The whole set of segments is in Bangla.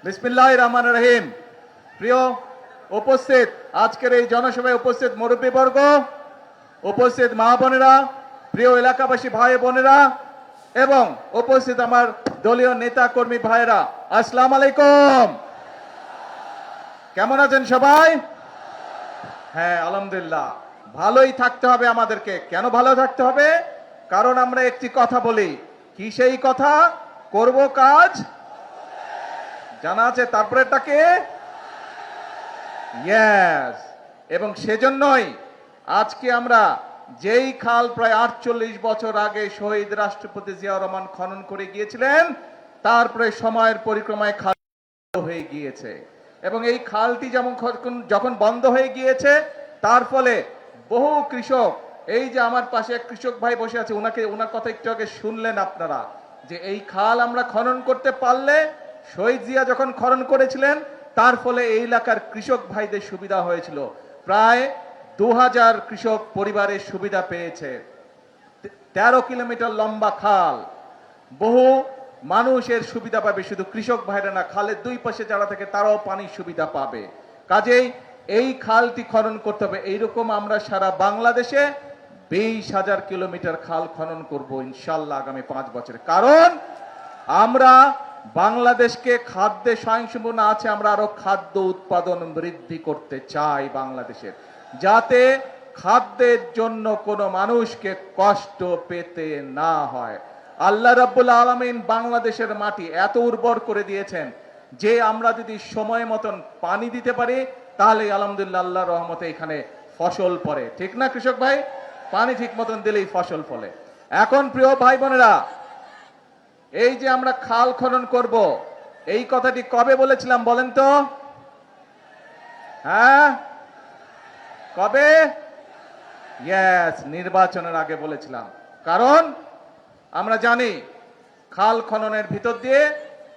বিসমিল্লাহির রহমানির রহিম। প্রিয় উপস্থিত, আজকের এই জনসভায় উপস্থিত মুরব্বীবর্গ, উপস্থিত মা বোনেরা, প্রিয় এলাকাবাসী ভাই বোনেরা এবং উপস্থিত আমার দলীয় নেতা কর্মী ভাইরা, আসসালামু আলাইকুম। কেমন আছেন সবাই? হ্যাঁ, আলহামদুলিল্লাহ। ভালোই থাকতে হবে আমাদেরকে। কেন ভালো থাকতে হবে? কারণ আমরা একটি কথা বলি। কি সেই কথা? করব কাজ জানা আছে, তারপরেটাকে ইয়েস। এবং সেজন্যই আজকে আমরা যেই খাল প্রায় 48 বছর আগে শহীদ রাষ্ট্রপতি জিয়াউর রহমান খনন করে গিয়েছিলেন, তারপরে সময়ের পরিক্রমায় খাল হয়ে গিয়েছে। এবং এই খালটি যখন বন্ধ হয়ে গিয়েছে, তার ফলে বহু কৃষক, এই যে আমার পাশে এক কৃষক ভাই বসে আছে, ওনার কথা একটু আগে শুনলেন আপনারা, যে এই খাল আমরা খনন করতে পারলে, শহীদ জিয়া যখন খনন করেছিলেন, তার ফলে এই এলাকার কৃষক ভাইদের সুবিধা হয়েছিল। প্রায় 2000 কৃষক পরিবারের সুবিধা পেয়েছে। 13 কিলোমিটার লম্বা খাল, বহু মানুষের সুবিধা পাবে। শুধু কৃষক ভাইরা না, খালের দুই পাশে যারা থাকে তারাও পানির সুবিধা পাবে। কাজেই এই খালটি খনন করতে হবে। এইরকম আমরা সারা বাংলাদেশে 20,000 কিলোমিটার খাল খনন করব ইনশাল্লাহ আগামী 5 বছরে। কারণ আমরা বাংলাদেশকে খাদ্যে স্বয়ংসম্পূর্ণ আছে, আমরা আরো খাদ্য উৎপাদন বৃদ্ধি করতে চাই বাংলাদেশের, যাতে খাদ্যের জন্য কোনো মানুষকে কষ্ট পেতে না হয়। আল্লাহ রাব্বুল আলামিন বাংলাদেশের মাটি এত উর্বর করে দিয়েছেন যে আমরা যদি সময় মতন পানি দিতে পারি, তাহলে আলহামদুলিল্লাহ আল্লাহর রহমতে এখানে ফসল পড়ে। ঠিক না কৃষক ভাই? পানি ঠিক মতন দিলেই ফসল ফলে। এখন প্রিয় ভাই বোনেরা, এই যে আমরা খাল খনন করব, এই কথাটি কবে বলেছিলাম বলেন তো? হ্যাঁ, কবে? ইয়েস, নির্বাচনের আগে বলেছিলাম। কারণ আমরা জানি খাল খননের ভিতর দিয়ে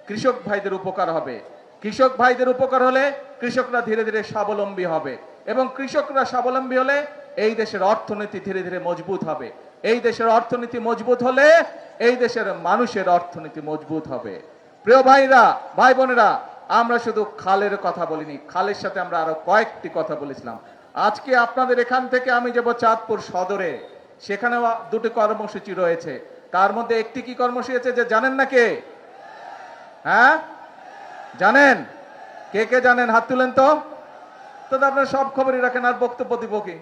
কৃষক ভাইদের উপকার হবে। কৃষক ভাইদের উপকার হলে কৃষকরা ধীরে ধীরে স্বাবলম্বী হবে, এবং কৃষকরা স্বাবলম্বী হলে এই দেশের অর্থনীতি ধীরে ধীরে মজবুত হবে। এই দেশের অর্থনীতি মজবুত হলে এই দেশের মানুষের অর্থনীতি মজবুত হবে। প্রিয় ভাইরা, ভাই বোনেরা, আমরা শুধু খালের কথা বলিনি, খালের সাথে আমরা আরো কয়েকটি কথা বলেছিলাম। আজকে আপনাদের এখান থেকে আমি যাব চাঁদপুর সদরে, সেখানেও দুটি কর্মসূচি রয়েছে। তার মধ্যে একটি কি কর্মসূচি আছে যে জানেন না কে? হ্যাঁ, জানেন? কে কে জানেন? হাত তুলেন তো। তো আপনারা সব খবরই রাখেন, আর বক্তব্য দিব কি?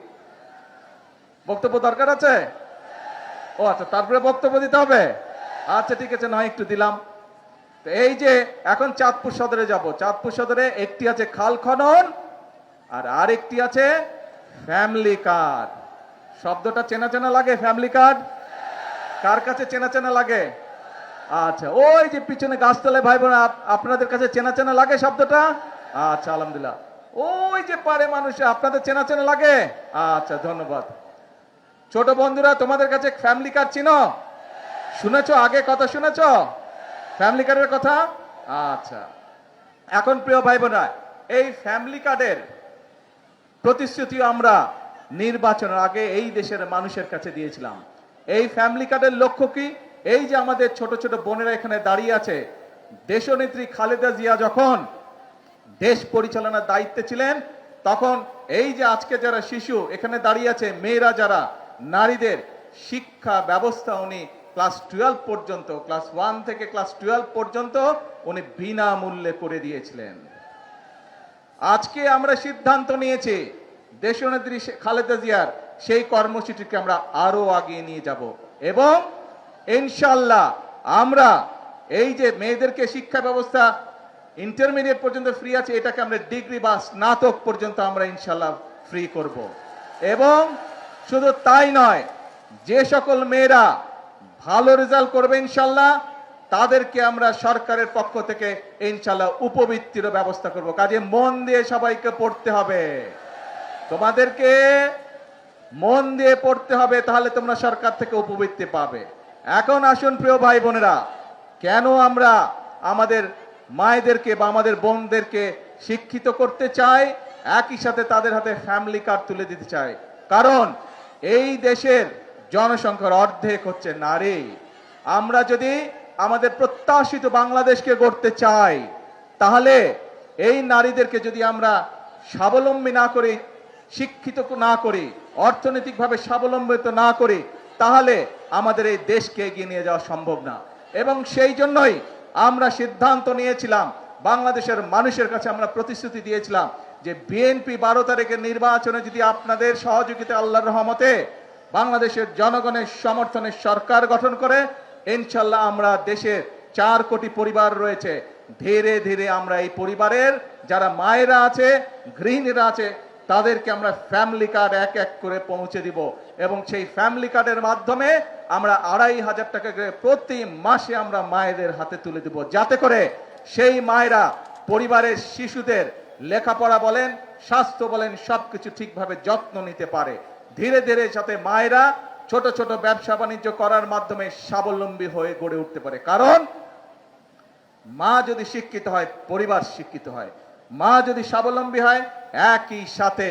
বক্তব্য দরকার আছে? ও আচ্ছা, তারপরে বক্তব্য দিতে হবে। আচ্ছা ঠিক আছে, নয় একটু দিলাম। তো এই যে এখন চাঁদপুর সদরে যাব, চাঁদপুর সদরে একটি আছে খাল খনন, আর আরেকটি আছে ফ্যামিলি কার্ড। শব্দটা চেনা চেনা লাগে? ফ্যামিলি কার্ড কার কাছে চেনা চেনা লাগে? আচ্ছা, ওই যে পিছনে গাছতলায় ভাই বোন, আপনাদের কাছে চেনা চেনা লাগে শব্দটা? আচ্ছা আলহামদুলিল্লাহ। ওই যে পারে মানুষ, আপনাদের চেনা চেনা লাগে? আচ্ছা, ধন্যবাদ। ছোট বন্ধুরা, তোমাদের কাছে ফ্যামিলি কার্ড চিনো? শুনেছো? আগে কথা শুনেছো ফ্যামিলি কার্ডের কথা? আচ্ছা, এখন প্রিয় ভাই বোনরা, এই ফ্যামিলি কার্ডের প্রতিশ্রুতি আমরা নির্বাচনের আগে এই দেশের মানুষের কাছে দিয়েছিলাম। এই ফ্যামিলি কার্ডের লক্ষ্য কি? এই যে আমাদের ছোট ছোট বোনেরা এখানে দাঁড়িয়ে আছে, দেশনেত্রী খালেদা জিয়া যখন দেশ পরিচালনার দায়িত্বে ছিলেন, তখন এই যে আজকে যারা শিশু এখানে দাঁড়িয়ে আছে, মেয়েরা যারা, নারীদের শিক্ষা ব্যবস্থা উনি ক্লাস 12 পর্যন্ত, ক্লাস 1 থেকে ক্লাস 12 পর্যন্ত উনি বিনামূল্যে করে দিয়েছিলেন। আজকে আমরা সিদ্ধান্ত নিয়েছি দেশনেত্রী খালেদা জিয়ার সেই কর্মসূচিকে আমরা আরো আগিয়ে নিয়ে যাব, এবং ইনশাআল্লাহ আমরা এই যে মেয়েদেরকে শিক্ষা ব্যবস্থা ইন্টারমিডিয়েট পর্যন্ত ফ্রি আছে, এটাকে আমরা ডিগ্রি বা স্নাতক পর্যন্ত আমরা ইনশাআল্লাহ ফ্রি করব। এবং শুধু তাই নয়, যে সকল মেয়েরা ভালো রেজাল্ট করবে ইনশাআল্লাহ, তাদেরকে আমরা সরকারের পক্ষ থেকে ইনশাআল্লাহ উপবৃত্তির ব্যবস্থা করব। কাজে মন দিয়ে সবাইকে পড়তে হবে, তোমাদেরকে মন দিয়ে পড়তে হবে, তাহলে তোমরা সরকার থেকে উপবৃত্তি পাবে। এখন আসুন প্রিয় ভাই বোনেরা, কেন আমরা আমাদের মায়েদেরকে বা আমাদের বোনদেরকে শিক্ষিত করতে চাই, একই সাথে তাদের হাতে ফ্যামিলি কার্ড তুলে দিতে চাই? কারণ এই দেশের জনসংখ্যার অর্ধেক হচ্ছে নারী। আমরা যদি আমাদের প্রত্যাশিত বাংলাদেশকে গড়তে চাই, তাহলে এই নারীদেরকে যদি আমরা স্বাবলম্বী না করি, শিক্ষিত না করি, অর্থনৈতিকভাবে স্বাবলম্বিত না করি, তাহলে আমাদের এই দেশকে এগিয়ে নিয়ে যাওয়া সম্ভব না। এবং সেই জন্যই আমরা সিদ্ধান্ত নিয়েছিলাম, বাংলাদেশের মানুষের কাছে আমরা প্রতিশ্রুতি দিয়েছিলাম যে বিএনপি 12 তারিখের নির্বাচনে যদি আপনাদের সহযোগিতা, আল্লাহর রহমতে বাংলাদেশের জনগণের সমর্থনে সরকার গঠন করে, ইনশাল্লাহ আমরা দেশের 4 কোটি পরিবার রয়েছে, ধীরে ধীরে আমরা এই পরিবারের যারা মায়েরা আছে, গৃহিণীরা আছে, তাদেরকে আমরা ফ্যামিলি কার্ড এক এক করে পৌঁছে দিব। এবং সেই ফ্যামিলি কার্ডের মাধ্যমে আমরা 2,500 টাকা করে প্রতি মাসে আমরা মায়েদের হাতে তুলে দিব, যাতে করে সেই মায়েরা পরিবারের শিশুদের লেখাপড়া বলেন, স্বাস্থ্য বলেন, সবকিছু ঠিকভাবে যত্ন নিতে পারে। ধীরে ধীরে যাতে মায়েরা ছোট ছোট ব্যবসা বাণিজ্য করার মাধ্যমে স্বাবলম্বী হয়ে গড়ে উঠতে পারে। কারণ মা যদি শিক্ষিত হয়, পরিবার শিক্ষিত হয়। মা যদি স্বাবলম্বী হয়, একই সাথে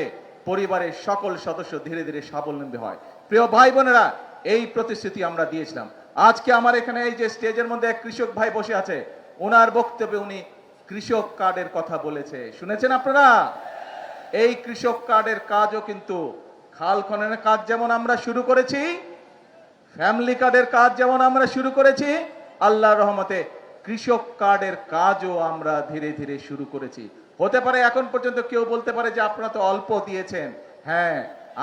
পরিবারের সকল সদস্য ধীরে ধীরে স্বাবলম্বী হয়। প্রিয় ভাই বোনেরা, এই প্রতিশ্রুতি আমরা দিয়েছিলাম। আজকে আমার এখানে এই যে স্টেজের মধ্যে এক কৃষক ভাই বসে আছে, ওনার বক্তব্যে উনি কৃষক কার্ডের কথা বলেছে, শুনেছেন আপনারা? এই কৃষক কার্ডের কাজও কিন্তু খাল খননের কাজ যেমন আমরা শুরু করেছি, ফ্যামিলি কার্ডের কাজ যেমন আমরা শুরু করেছি, আল্লাহর রহমতে কৃষক কার্ডের কাজও আমরা ধীরে ধীরে শুরু করেছি। হতে পারে এখন পর্যন্ত কেউ বলতে পারে যে আপনারা তো অল্প দিয়েছেন। হ্যাঁ,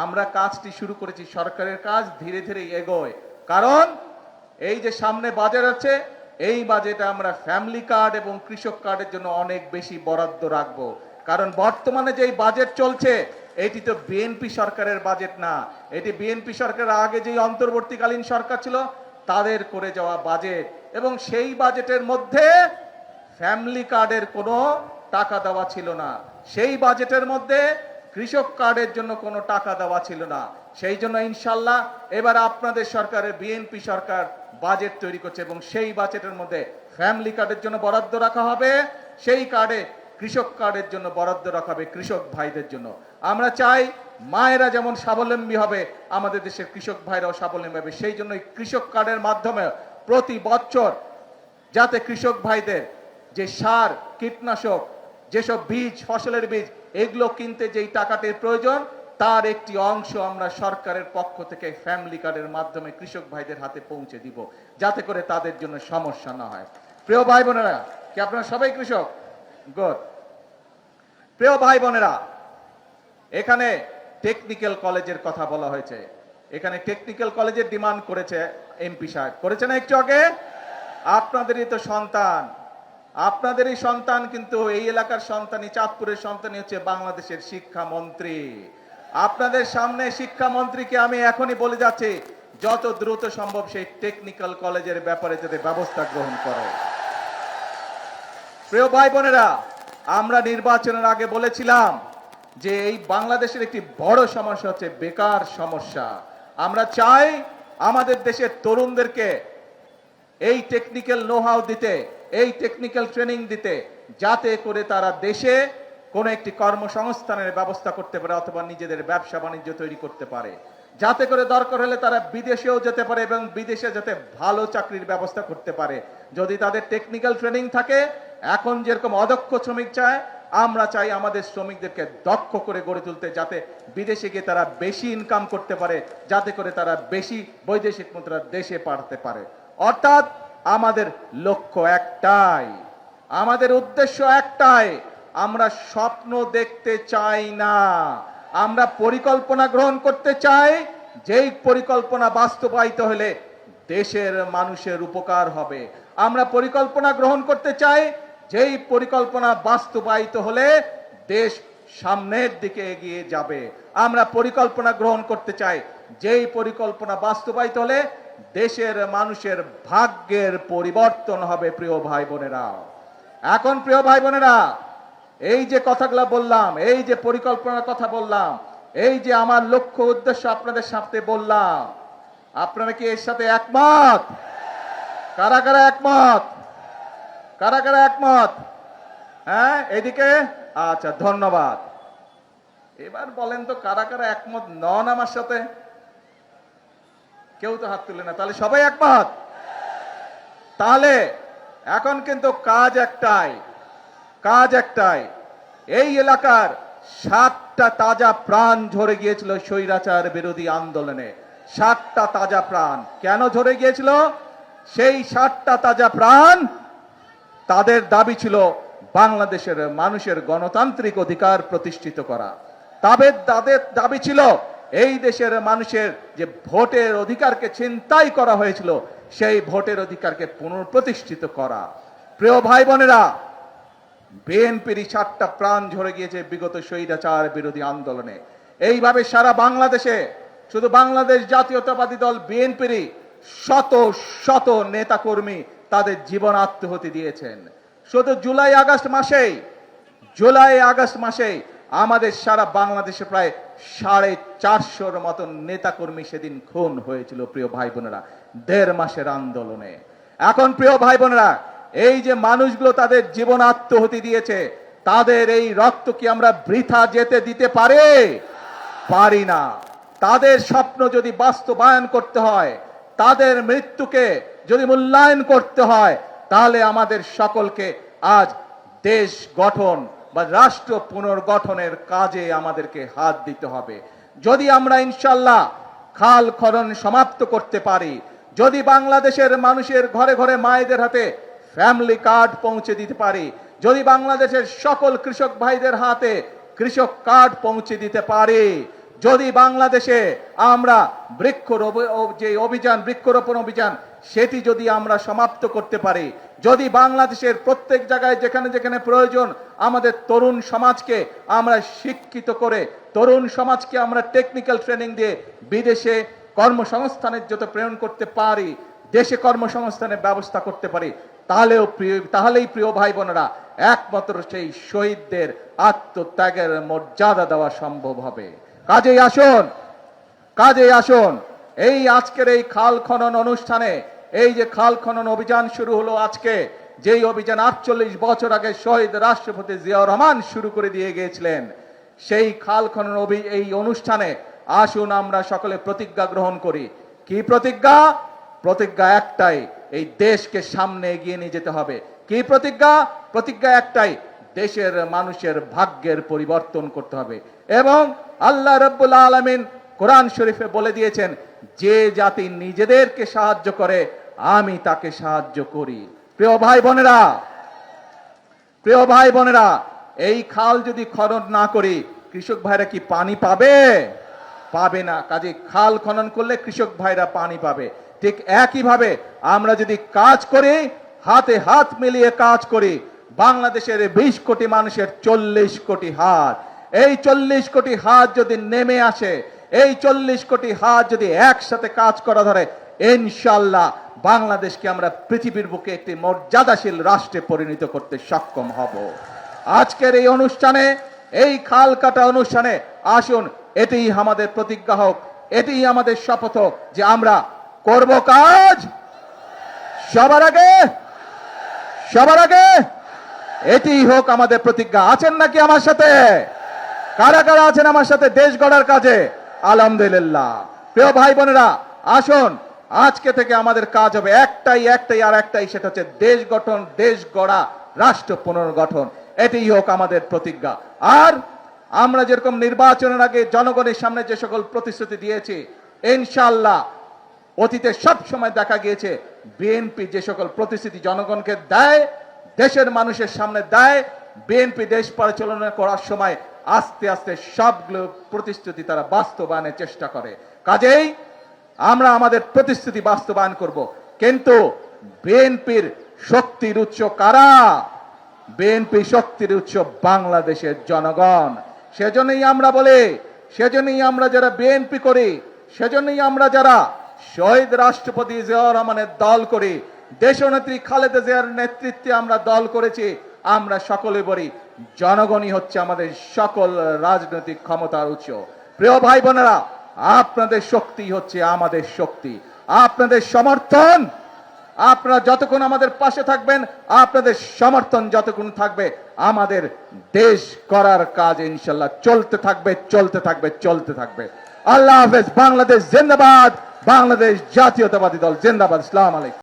আমরা কাজটি শুরু করেছি, সরকারের কাজ ধীরে ধীরে এগোয়। কারণ এই যে সামনে বাজেট আছে, এই বাজেটে আমরা ফ্যামিলি কার্ড এবং কৃষক কার্ডের জন্য অনেক বেশি বরাদ্দ রাখবো। কারণ বর্তমানে যেই বাজেট চলছে, এটি তো বিএনপি সরকারের বাজেট না, এটি বিএনপি সরকারের আগে যেই অন্তর্বর্তীকালীন সরকার ছিল তাদের করে যাওয়া বাজেট। এবং সেই বাজেটের মধ্যে ফ্যামিলি কার্ডের কোনো টাকা দেওয়া ছিল না, সেই বাজেটের মধ্যে কৃষক কার্ডের জন্য কোনো টাকা দেওয়া ছিল না। সেই জন্য ইনশাল্লাহ এবার আপনাদের সরকারের বিএনপি সরকার বাজেট তৈরি করছে এবং সেই বাজেটের মধ্যে ফ্যামিলি কার্ডের জন্য বরাদ্দ রাখা হবে, সেই কার্ডে কৃষক কার্ডের জন্য বরাদ্দ রাখা হবে কৃষক ভাইদের জন্য। আমরা চাই মায়েরা যেমন স্বাবলম্বী হবে, আমাদের দেশের কৃষক ভাইরাও স্বাবলম্বী হবে। সেই জন্য কৃষক কার্ডের মাধ্যমে প্রতি বছর যাতে কৃষক ভাইদের যে সার, কীটনাশক, যেসব বীজ, ফসলের বীজ, এগুলো কিনতে যেই টাকাটির প্রয়োজন, তার একটি অংশ আমরা সরকারের পক্ষ থেকে ফ্যামিলি কার্ডের মাধ্যমে কৃষক ভাইদের হাতে পৌঁছে দিব, যাতে করে তাদের জন্য সমস্যা না হয়। প্রিয় ভাই বোনেরা, কি আপনারা সবাই কৃষক? গুড। প্রিয় ভাই বোনেরা, এখানে টেকনিক্যাল কলেজের কথা বলা হয়েছে। এখানে টেকনিক্যাল কলেজের ডিমান্ড করেছে এমপি সাহেব, করেছে না একটু আগে? আপনাদেরই তো সন্তান, আপনাদেরই সন্তান, কিন্তু এই এলাকার সন্তানই, চাঁদপুরের সন্তানই হচ্ছে বাংলাদেশের শিক্ষামন্ত্রী। আপনাদের সামনে শিক্ষামন্ত্রীকে আমি এখনই বলে যাচ্ছি, যত দ্রুত সম্ভব সেই টেকনিক্যাল কলেজের ব্যাপারে যাতে ব্যবস্থা গ্রহণ করে। প্রিয় ভাই বোনেরা, আমরা নির্বাচনের আগে বলেছিলাম যে এই বাংলাদেশের একটি বড় সমস্যা হচ্ছে বেকার সমস্যা। আমরা চাই আমাদের দেশের তরুণদেরকে এই টেকনিক্যাল নো-হাউ দিতে, এই টেকনিক্যাল ট্রেনিং দিতে, যাতে করে তারা দেশে কোনো একটি কর্মসংস্থানের ব্যবস্থা করতে পারে অথবা নিজেদের ব্যবসা বাণিজ্য তৈরি করতে পারে, যাতে করে দরকার হলে তারা বিদেশেও যেতে পারে এবং বিদেশে যাতে ভালো চাকরির ব্যবস্থা করতে পারে। যদি তাদের টেকনিক্যাল ট্রেনিং থাকে, এখন যেরকম অদক্ষ শ্রমিক চায়, আমরা চাই আমাদের শ্রমিকদেরকে দক্ষ করে গড়ে তুলতে, যাতে বিদেশে গিয়ে তারা বেশি ইনকাম করতে পারে, যাতে করে তারা বেশি বৈদেশিক মুদ্রা দেশে পাঠাতে পারে। অর্থাৎ আমাদের লক্ষ্য একটাই, আমাদের উদ্দেশ্য একটাই, আমরা স্বপ্ন দেখতে চাই না, আমরা পরিকল্পনা গ্রহণ করতে চাই, যেই পরিকল্পনা বাস্তবায়িত হলে দেশের মানুষের উপকার হবে। আমরা পরিকল্পনা গ্রহণ করতে চাই, যেই পরিকল্পনা বাস্তবায়িত হলে দেশ সামনের দিকে এগিয়ে যাবে। আমরা পরিকল্পনা গ্রহণ করতে চাই, যেই পরিকল্পনা বাস্তবায়িত হলে দেশের মানুষের ভাগ্যের পরিবর্তন হবে। প্রিয় ভাই বোনেরা, এখন প্রিয় ভাই বোনেরা, এই যে কথাগুলো বললাম, এই যে পরিকল্পনার কথা বললাম, এই যে আমার লক্ষ্য উদ্দেশ্য আপনাদের সাথে বললাম, আপনারা কি এর সাথে একমত? কারা কারা একমত? কারা কারা একমত? হ্যাঁ, এদিকে। আচ্ছা, ধন্যবাদ। এবার বলেন তো কারা কারা একমত নন আমার সাথে? কেউ তো হাত তুলে না, তাহলে সবাই একমত। তাহলে এখন কিন্তু কাজ একটাই, কাজ একটাই, এই এলাকার 7টা তাজা প্রাণ ঝরে গিয়েছিল স্বৈরাচার বিরোধী আন্দোলনে। 7টা তাজা প্রাণ কেন ঝরে গিয়েছিল? সেই 7টা তাজা প্রাণ, তাদের দাবি ছিল বাংলাদেশের মানুষের গণতান্ত্রিক অধিকার প্রতিষ্ঠিত করা। তাদের দাবি ছিল এই দেশের মানুষের যে ভোটের অধিকারকে ছিনতাই করা হয়েছিল, সেই ভোটের অধিকারকে পুনঃপ্রতিষ্ঠিত করা। প্রিয় ভাই বোনেরা, বিএনপির 7টা প্রাণ ঝরে গিয়েছে বিগত স্বৈরাচার বিরোধী আন্দোলনে। এইভাবে সারা বাংলাদেশে শুধু বাংলাদেশ জাতীয়তাবাদী দল বিএনপির শত শত নেতাকর্মী তাদের জীবন আত্মহতি দিয়েছেন। শুধু জুলাই আগস্ট মাসেই আমাদের সারা বাংলাদেশে প্রায় 450 মতন নেতাকর্মী সেদিন খুন হয়েছিল প্রিয় ভাই বোনেরা, 1.5 মাসের আন্দোলনে। এখন প্রিয় ভাই বোনেরা, এই যে মানুষগুলো তাদের জীবন আত্মহতি দিয়েছে, তাদের এই রক্ত কি আমরা বৃথা যেতে দিতে পারি না। তাদের স্বপ্ন যদি বাস্তবায়ন করতে হয়, তাদের মৃত্যুকে যদি মূল্যায়ন করতে হয়, তাহলে আমাদের সকলকে আজ দেশ গঠন বা রাষ্ট্র পুনর্গঠনের কাজে আমাদেরকে হাত দিতে হবে। যদি আমরা ইনশাল্লাহ খাল খনন সমাপ্ত করতে পারি, যদি বাংলাদেশের মানুষের ঘরে ঘরে মায়েদের হাতে ফ্যামিলি কার্ড পৌঁছে দিতে পারি, যদি বাংলাদেশের সকল কৃষক ভাইদের হাতে কৃষক কার্ড পৌঁছে দিতে পারি, যদি বাংলাদেশে আমরা বৃক্ষরোপণ অভিযান সেটি যদি আমরা সমাপ্ত করতে পারি, যদি বাংলাদেশের প্রত্যেক জায়গায় যেখানে যেখানে প্রয়োজন আমাদের তরুণ সমাজকে আমরা শিক্ষিত করে, তরুণ সমাজকে আমরা টেকনিক্যাল ট্রেনিং দিয়ে বিদেশে কর্মসংস্থানের যত প্রেরণ করতে পারি, দেশে কর্মসংস্থানের ব্যবস্থা করতে পারি, তাহলেই প্রিয় ভাই বোনেরা একমাত্র সেই শহীদদের আত্মত্যাগের মর্যাদা দেওয়া সম্ভব হবে। কাজেই আসুন এই আজকের এই খাল খনন অনুষ্ঠানে, এই যে খাল খনন অভিযান শুরু হলো আজকে, যেই অভিযান 48 বছর আগে শহীদ রাষ্ট্রপতি জিয়াউর রহমান শুরু করে দিয়ে গিয়েছিলেন, সেই খাল খনন এই অনুষ্ঠানে আসুন আমরা সকলে প্রতিজ্ঞা গ্রহণ করি। কি প্রতিজ্ঞা? প্রতিজ্ঞা একটাই, এই দেশকে সামনে এগিয়ে নিয়ে যেতে হবে। কি প্রতিজ্ঞা? প্রতিজ্ঞা একটাই, দেশের মানুষের ভাগ্যের পরিবর্তন করতে হবে। এবং আল্লাহ রাব্বুল আলামিন কোরআন শরীফে বলে দিয়েছেন, যে জাতি নিজেদেরকে সাহায্য করে আমি তাকে সাহায্য করি। প্রিয় ভাই বোনেরা, এই খাল যদি খনন না করি, কৃষক ভাইরা কি পানি পাবে না। কাজে খাল খনন করলে কৃষক ভাইরা পানি পাবে। ঠিক একইভাবে আমরা যদি কাজ করি, হাতে হাত মিলিয়ে কাজ করি, বাংলাদেশের 20 কোটি মানুষের 40 কোটি হাত, এই 40 কোটি হাত যদি নেমে আসে, এই 40 কোটি হাত যদি একসাথে কাজ করা ধরে, ইনশাআল্লাহ বাংলাদেশকে আমরা পৃথিবীর বুকে একটি মর্যাদাশীল রাষ্ট্রে পরিণত করতে সক্ষম হব। আজকের এই অনুষ্ঠানে, এই খাল কাটা অনুষ্ঠানে আসুন এটিই আমাদের প্রতিজ্ঞা হোক, এটিই আমাদের শপথ হোক যে আমরা করব কাজ সবার আগে। এটিই হোক আমাদের প্রতিজ্ঞা। আছেন নাকি আমার সাথে? কারা কারা আছেন আমার সাথে দেশ গড়ার কাজে? আলহামদুলিল্লাহ। প্রিয় ভাই বোনেরা, আসুন আজকে থেকে আমাদের কাজ হবে একটাই, সেটা হচ্ছে দেশ গঠন, দেশ গড়া, রাষ্ট্র পুনর্গঠন। এটিই হোক আমাদের প্রতিজ্ঞা। আর আমরা যেরকম নির্বাচনের আগে জনগণের সামনে যে সকল প্রতিশ্রুতি দিয়েছি, ইনশাআল্লাহ অতীতে সব সময় দেখা গিয়েছে বিএনপি যে সকল প্রতিশ্রুতি জনগণকে দেয়, দেশের মানুষের সামনে দেয়, বিএনপি দেশ পরিচালনা করার সময় আস্তে আস্তে সবগুলো প্রতিশ্রুতি তারা বাস্তবায়নের চেষ্টা করে। কাজেই আমরা আমাদের প্রতিশ্রুতি বাস্তবায়ন করব। কিন্তু বিএনপির শক্তির উৎস কারা? বিএনপি শক্তির উৎস বাংলাদেশের জনগণ। সেজন্যই আমরা বলি, সেজন্যই আমরা যারা বিএনপি করি, সেজন্যই আমরা যারা শহীদ রাষ্ট্রপতি জিয়াউর রহমানের দল করি, দেশনেত্রী খালেদা জিয়ার নেতৃত্বে আমরা দল করেছি, আমরা সকলে বলি জনগণই হচ্ছে আমাদের সকল রাজনৈতিক ক্ষমতার উৎস। প্রিয় ভাই বোনেরা, আপনাদের শক্তি হচ্ছে আমাদের শক্তি, আপনাদের সমর্থন, আপনারা যতক্ষণ আমাদের পাশে থাকবেন, আপনাদের সমর্থন যতক্ষণ থাকবে, আমাদের দেশ করার কাজ ইনশাল্লাহ চলতে থাকবে। আল্লাহ হাফেজ। বাংলাদেশ জিন্দাবাদ, বাংলাদেশ জাতীয়তাবাদী দল জিন্দাবাদ। আসসালামু আলাইকুম।